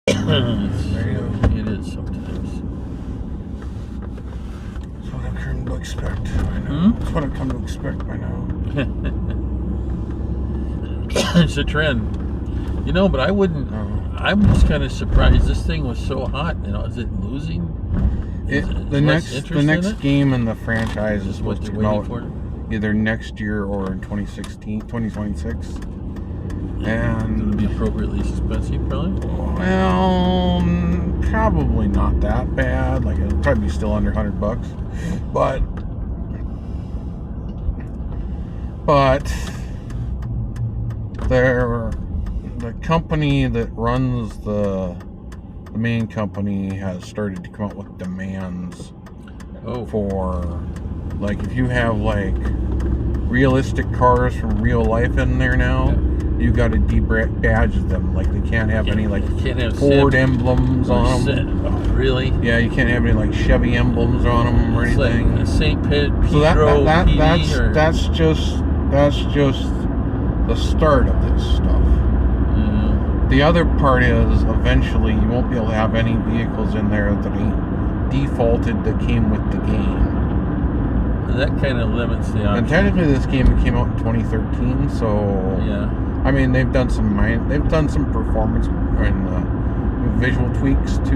It is sometimes. That's what I've come to expect by now. That's what I've come to expect by now. It's a trend. You know, but I wouldn't... I'm just kind of surprised this thing was so hot. You know, is it losing? The next game in the franchise is supposed to come out either next year or in 2026. And it'll be appropriately expensive, probably? Well, probably not that bad. Like, it'll probably be still under $100. But the company that runs the main company has started to come up with demands for, like, if you have like realistic cars from real life in there now, you got to de-badge them. Like, they can't have any like Ford emblems on them. Oh, really? Yeah, you can't have any like Chevy emblems on them or anything. Like St. Pedro. So that's just the start of this stuff. The other part is, eventually you won't be able to have any vehicles in there that ain't defaulted that came with the game. That kind of limits the option. And technically this game came out in 2013, so yeah. I mean, they've done some performance and visual tweaks to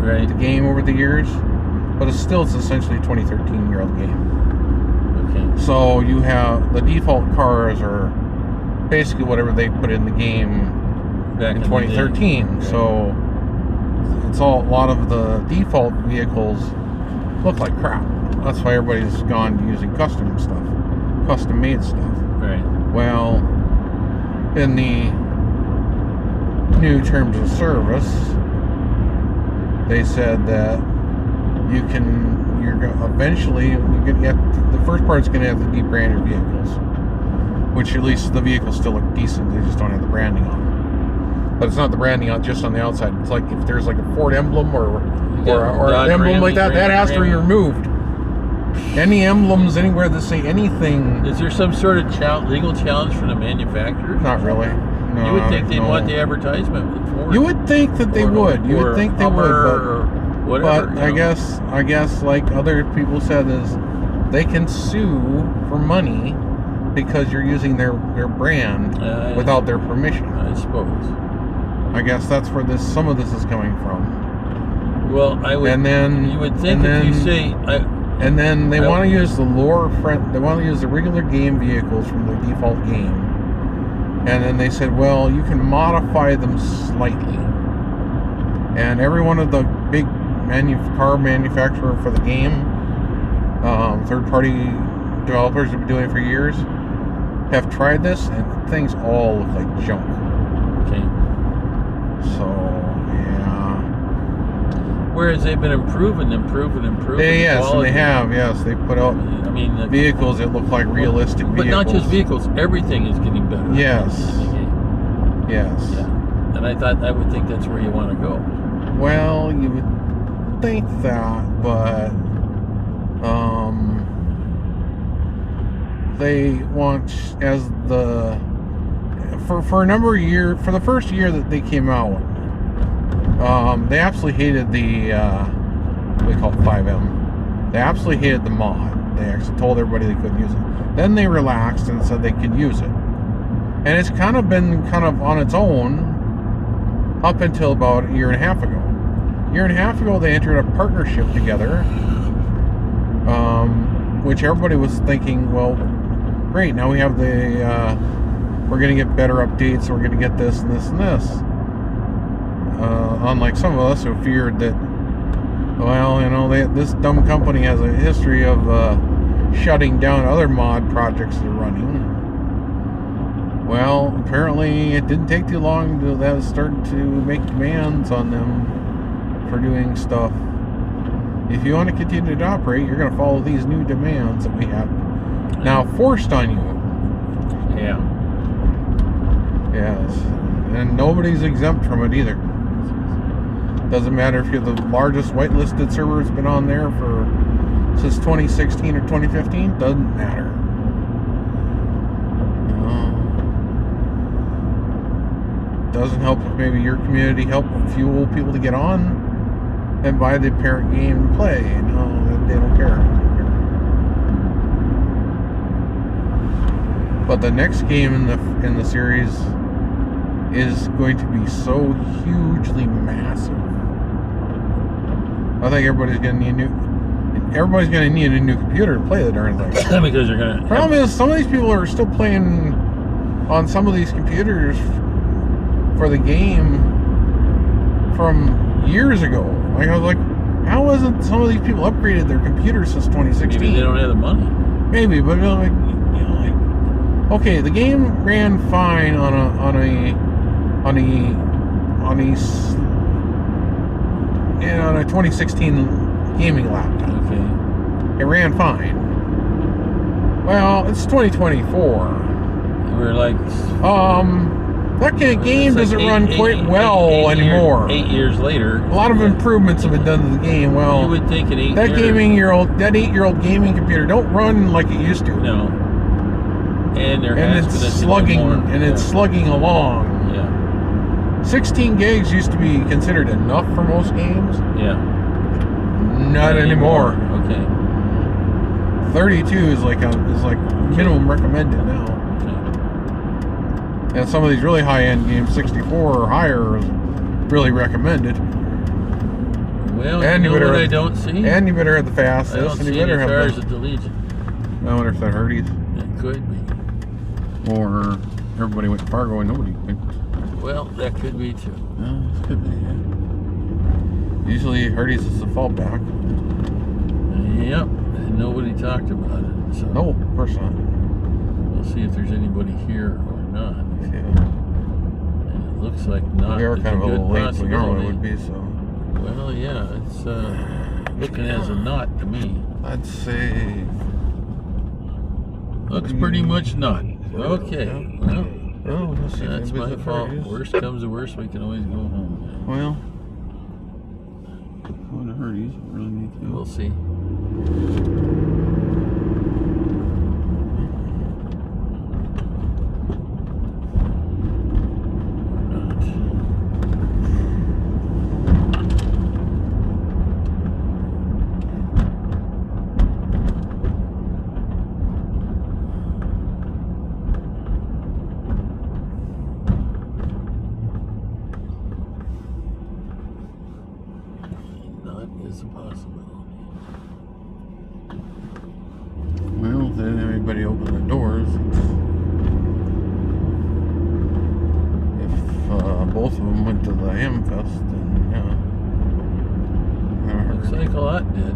the game over the years, but it's essentially a 2013-year-old game. Okay. So you have the default cars are basically whatever they put in the game back in 2013. Right. So it's a lot of the default vehicles look like crap. That's why everybody's gone to using custom made stuff. Right. Well, in the new terms of service, they said that the first part's going to have the de-branded vehicles, which at least the vehicles still look decent. They just don't have the branding on them. But it's not the branding just on the outside. It's like if there's like a Ford emblem or an emblem like that has to be removed. Any emblems anywhere that say anything. Is there some sort of legal challenge for the manufacturer? Not really. No, you would think they'd want the advertisement with Ford. You would think that they would. You would think they would, or whatever. But I guess like other people said, is they can sue for money because you're using their brand without their permission. I suppose. I guess that's where some of this is coming from. Well, I would. And then you would think if you say. And then they want to use they want to use the regular game vehicles from the default game. And then they said, well, you can modify them slightly. And every one of the big car manufacturer for the game, third-party developers have been doing it for years, have tried this, and things all look like junk. Okay. So, yeah. Whereas they've been improving. Yes, and they have. Yes, they put out vehicles that look like realistic vehicles. But not just vehicles. Everything is getting better. Yes. Yes. Yeah. And I would think that's where you want to go. Well, you would think that, but they want for a number of years, for the first year that they came out. They absolutely hated the, what we call 5M. They absolutely hated the mod. They actually told everybody they couldn't use it. Then they relaxed and said they could use it. And it's kind of been on its own up until about a year and a half ago. A year and a half ago, they entered a partnership together, which everybody was thinking, well, great, now we have we're going to get better updates, we're going to get this and this and this. Unlike some of us who feared that, well, this dumb company has a history of shutting down other mod projects they're running. Well, apparently it didn't take too long to that started to make demands on them for doing stuff. If you want to continue to operate, you're going to follow these new demands that we have now forced on you. Yeah. Yes. And nobody's exempt from it either. Doesn't matter if you're the largest whitelisted server that's been on there since 2016 or 2015. Doesn't matter. doesn't help if maybe your community help fuel people to get on and buy the parent game and play. They don't care. But the next game in the series is going to be so hugely massive. I think everybody's gonna need a new computer to play the darn thing. Because you're gonna. Problem is, some of these people are still playing on some of these computers for the game from years ago. Like, I was like, how hasn't some of these people upgraded their computers since 2016? Maybe they don't have the money. Maybe, but like, okay, the game ran fine on a 2016 gaming laptop. Okay. It ran fine. Well, it's 2024. We're like. That kind of game doesn't run quite well anymore. 8 years later. A lot of improvements have been done to the game. Well, you would think an 8 that 8-year-old gaming computer don't run like it used to. No. And it's slugging along. Yeah. 16 gigs used to be considered enough for most games. Yeah. Not anymore. Okay. 32 is like minimum recommended now. And some of these really high-end games, 64 or higher, is really recommended. Well, and you know what I don't see? And you better have the fastest. I don't and you see better any have cars at the Legion. I wonder if that hurt you. It could be. Or everybody went to Fargo and nobody went. Well, that could be too. Yeah, it could be, yeah. Usually Hardee's is the fallback. Yep. And nobody talked about it. So no, of course not. We'll see if there's anybody here or not. Yeah. And it looks like not. We are kind of a little late we normally would be, so. Well, yeah, it's looking as a not to me. I'd say. Looks pretty much not. Okay. Yeah. Well, let's see. That's my fault. Worst comes to worst, we can always go home. Well, go to Hardee's. Really need to. We'll see. Is a possibility. Well, then everybody open the doors. If both of them went to the Hamfest, then yeah. Looks like a lot did.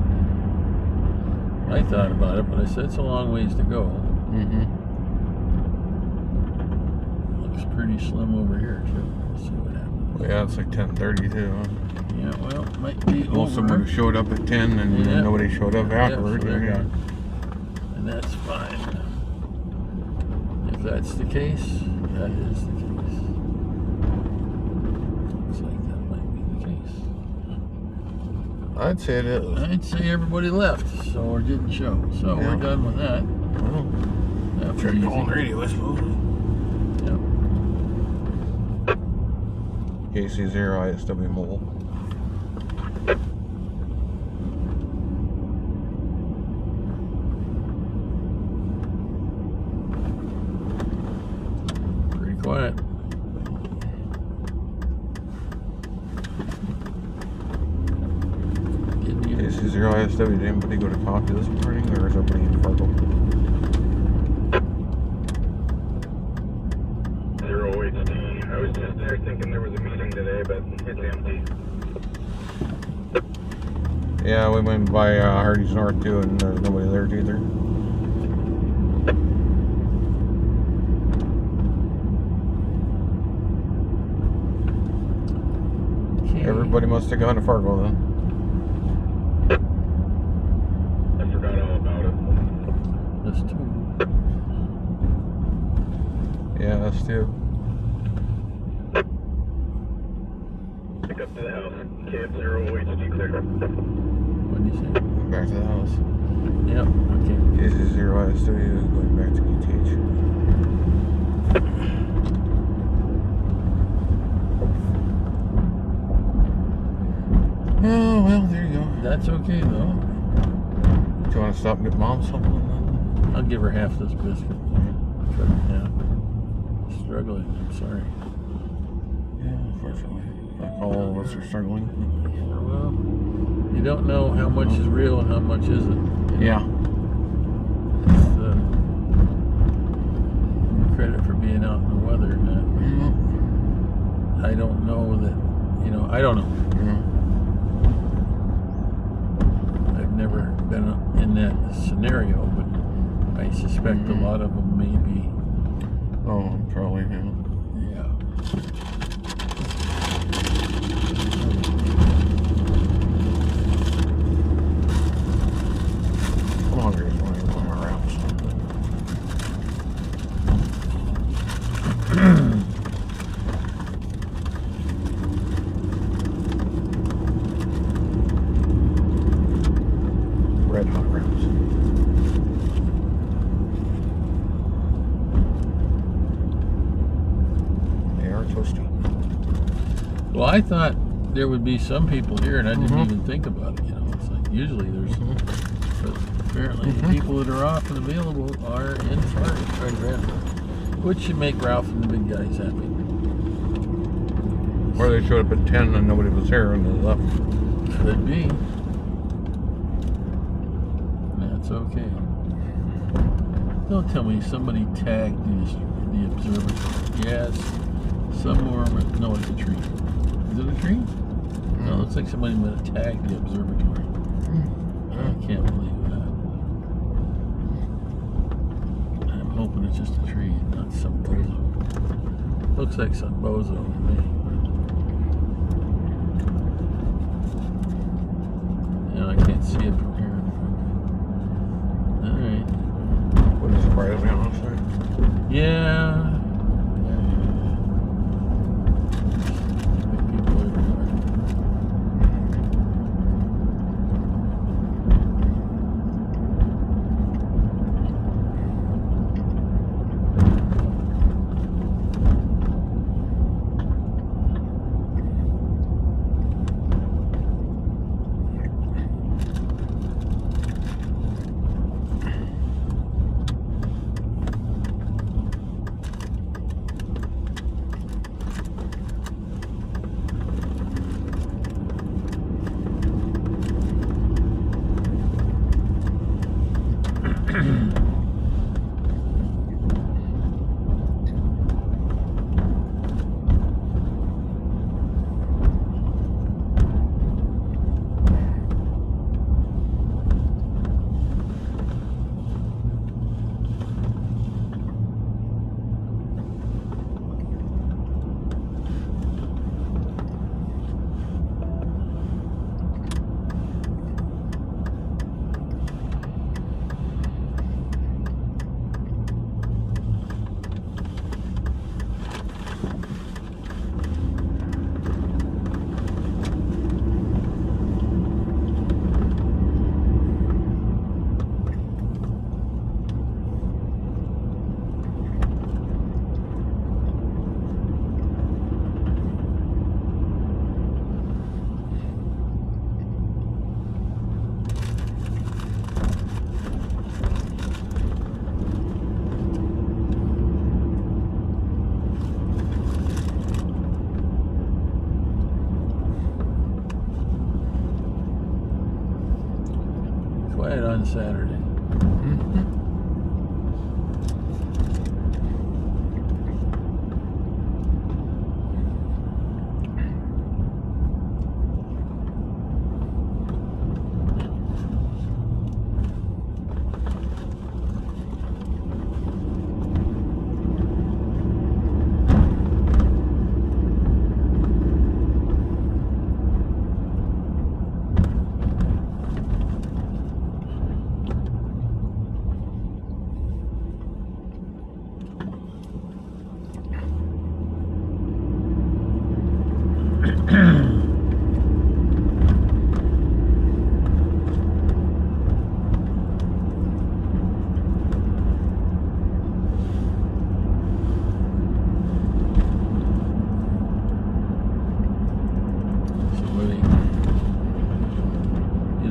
I thought about it, but I said it's a long ways to go. Mm-hmm. Looks pretty slim over here too. Let's see what happens. Well, yeah, it's like 10:30 too. Huh? Yeah, well, it might be Most over. of them would have showed up at 10 and nobody showed up afterward. Yeah. And that's fine. If that's the case, that is the case. Looks like that might be the case. I'd say it is. I'd say everybody left, so or didn't show. So we're done with that. Well, Check calling radio, I suppose. Yep. KC0 ISW Mobile. Pretty quiet. KC0 ISW, did anybody go to coffee this morning, or is everybody in Fargo? 0HD. I was just there thinking there was a meeting today, but it's empty. Yeah, we went by Hardee's North too, and there's nobody there either. Okay. Everybody must have gone to Fargo then. I forgot all about it. That's two. Yeah, us too. Pick up to the house. Camp 0HD clear. What did you say? Back to the house. Yep. Okay. KC0 ISW going back to QTH. Oh, well, there you go. That's okay though. Do you want to stop and get Mom something? I'll give her half this biscuit. Yeah. Struggling, I'm sorry. Yeah, unfortunately. Like all of us are struggling. Yeah, well, you don't know how much is real and how much isn't. Yeah. It's credit for being out in the weather. I don't know that, I don't know. I've never been in that scenario, but I suspect a lot of them may be. Oh, probably, yeah. Yeah. I'm hungry this morning. I want my wraps. Red hot wraps. They are toasty. Well, I thought there would be some people here, and I didn't even think about it. It's like usually there's, but apparently the people that are off and available are in Florida to try to grab them, which should make Ralph and the big guys happy. Or they showed up at 10 and nobody was here and they left. Could be. That's okay. Don't tell me somebody tagged the observatory. Yes, somewhere. No, it's a tree. Is it a tree? No, it looks like somebody might have tagged the observatory. I can't believe that. I'm hoping it's just a tree, not some bozo. Looks like some bozo to me. I can't see it from here. Alright. What is it, bright as me on outside? Yeah. Big people everywhere. Quiet on Saturday.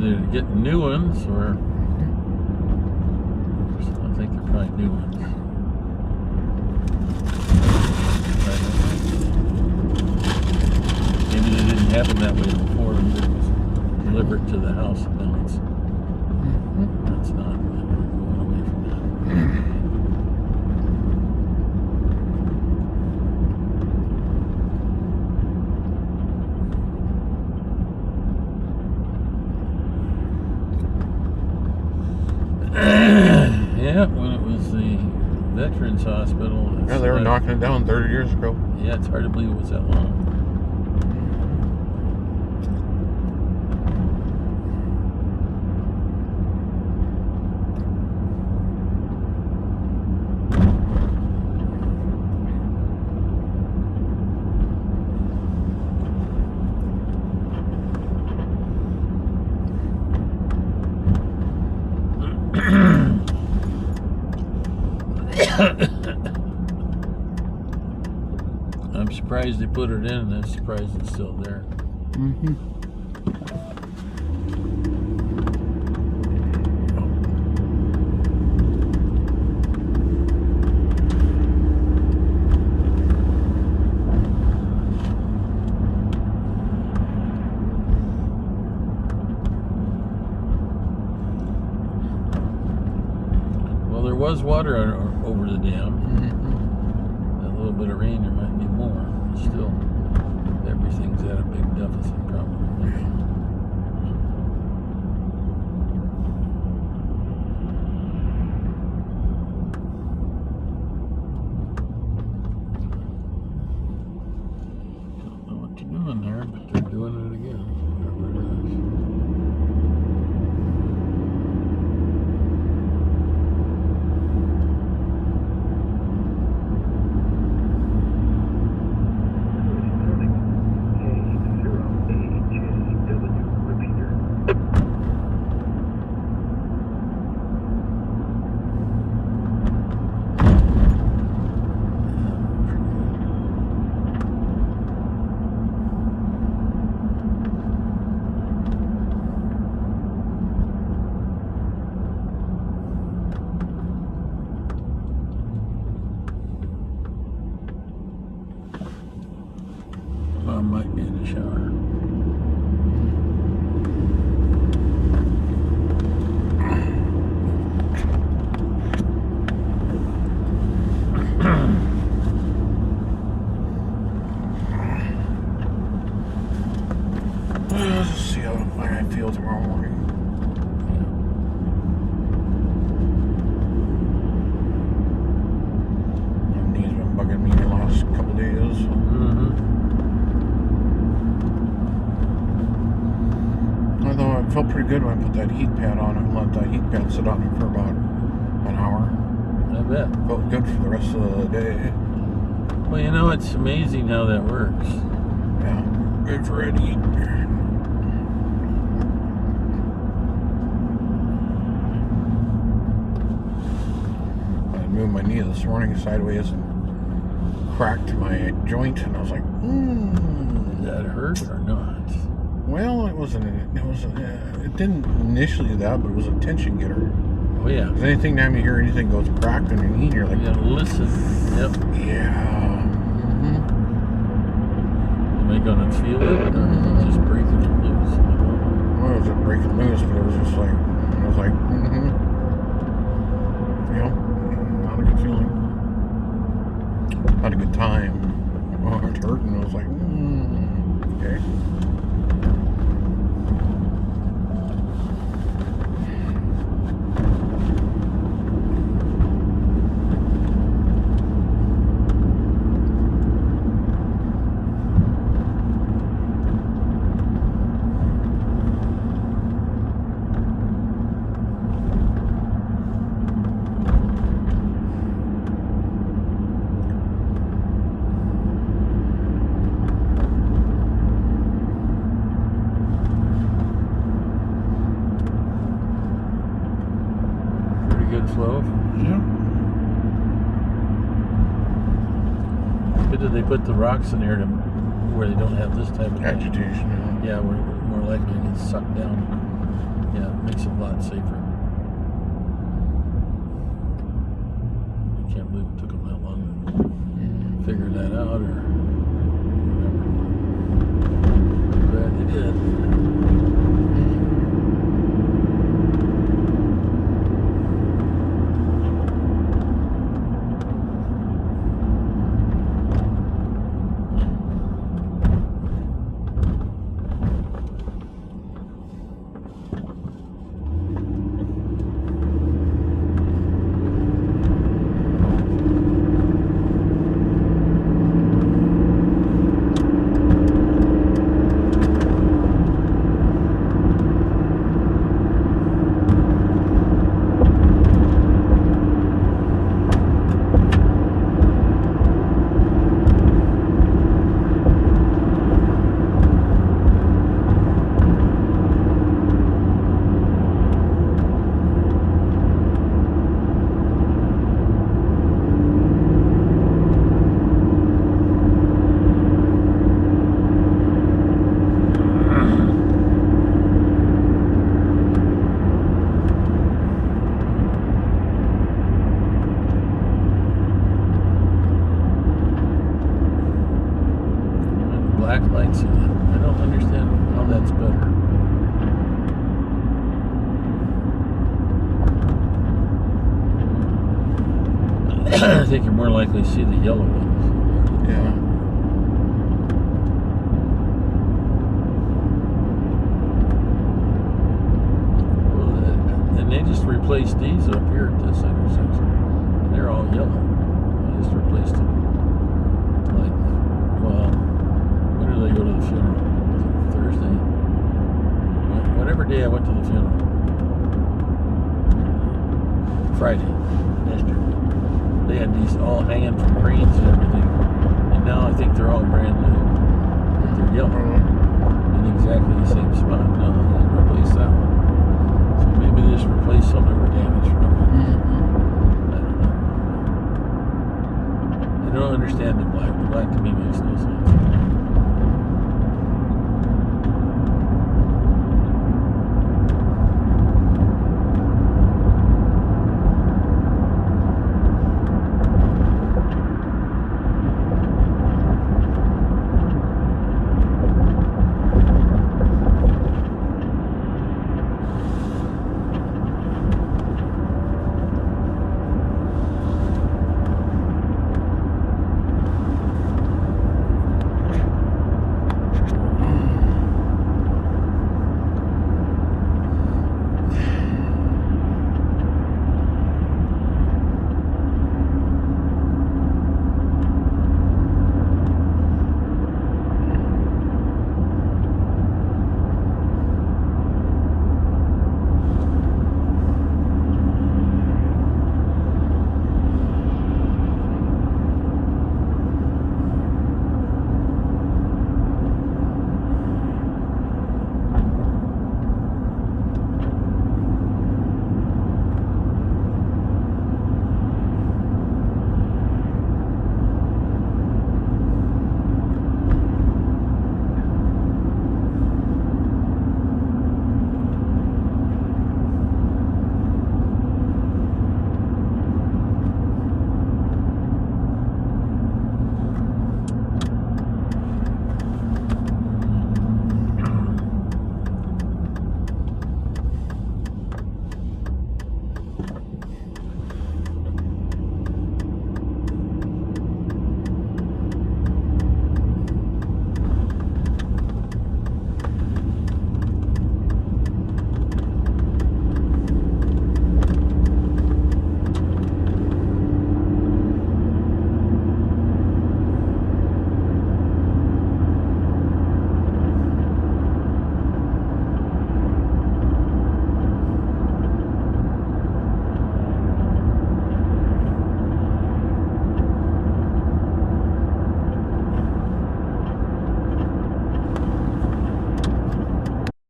either getting new ones or I think they're probably new ones. Maybe they didn't happen that way before. It was delivered to the house, and now it's not. We're going away from that. Yeah, when it was the Veterans Hospital. Yeah, they were knocking it down 30 years ago. Yeah, it's hard to believe it was that long. I'm surprised they put it in, and I'm surprised it's still there. Mm-hmm. Well, there was water over the dam. A little bit of rain, there might be more. But still, everything's at a big deficit, probably. Don't know what they're doing there, but they're doing it again. Whatever it is. Mom might be in the shower. Let's just see how I feel tomorrow morning. My knees been bugging me the last couple days. Although I felt pretty good when I put that heat pad on it and let that heat pad sit on it for about an hour. I bet. Felt good for the rest of the day. Well, you know, it's amazing how that works. Yeah, good for Eddie. I moved my knee this morning sideways and cracked my joint, and I was like, Did that hurt or not? Well, it wasn't. It didn't initially do that, but it was a tension getter. Oh, yeah. Because anything time you hear anything goes cracked on your knee, you're like, You gotta listen. Yep. yeah. Am I gonna feel it or just breaking it loose? Well, it wasn't breaking loose, but it was just like, I was like, Yep. Not a good feeling. Not a good time. Oh, it hurt, and I was like, okay. Good flow. Yeah. Good that they put the rocks in here to where they don't have this type of Agitation. Yeah, we're more likely to get sucked down. Yeah, it makes it a lot safer. I can't believe it took them that long to figure that out or whatever. Glad they did. Black lights in it. I don't understand how that's better. I think you're more likely to see the yellow ones. Yeah. Well, and they just replaced these up here at this intersection. And they're all yellow. I just replaced them. Like, well, when did they go to the funeral? Was it Thursday? Whatever day I went to the funeral. Friday. Yesterday. They had these all hanging from cranes and everything. And now I think they're all brand new. They're yellow.